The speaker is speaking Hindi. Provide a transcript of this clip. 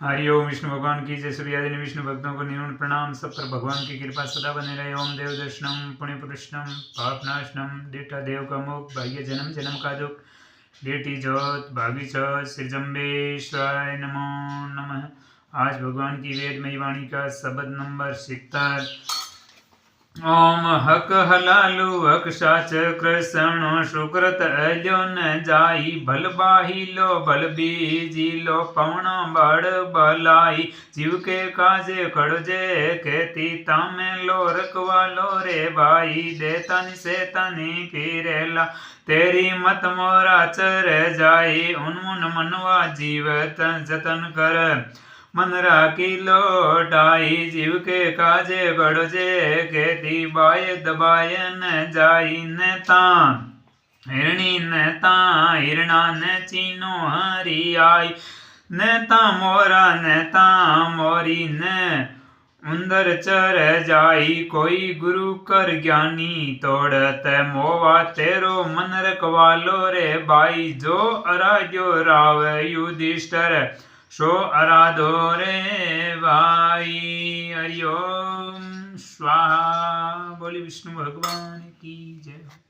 हरिओम। विष्णु भगवान की जय। सूर्यादि विष्णु भक्तों को नियम प्रणाम। सब पर भगवान की कृपा सदा बने रहे। ओम देव दर्शनम पुण्य पुरुषनम पापनाशनम। डेटा देव का मुख भाग्य जन्म जन्म का दुख बेटी जोत भागी चौथ श्रीजम्बेश्वराय नमो नमः। आज भगवान की वेदमयी वाणी का शब्द नंबर 70। ओम हक हलालू हक साच कृष्ण सुकृत अल्यो न जाई भल बाही लो भल बीजी लो पवण बड़ भलाई जीव के काजे खड़जे कहती तामे लो रखवा लो रे भाई देतानी सेतानी फिरेला तेरी मत मोरा चर जाई उन्मुन मनवा जीवत जतन कर मन राखी लोटाई जीव के काजे गड़जे खेती बाय दबाय न जाई न तान हिरणी न ता हिरणा न चीनो हरी आई न ता मोरा न ता मोरी न उंदर चर जाई कोई गुरु कर ज्ञानी तोड़त मोवा तेरो मन रखवालो रे भाई जो अराज्यो राव युधिष्ठिर सो आराधो रे भाई। हरिओम स्वाहा। बोली विष्णु भगवान की जय।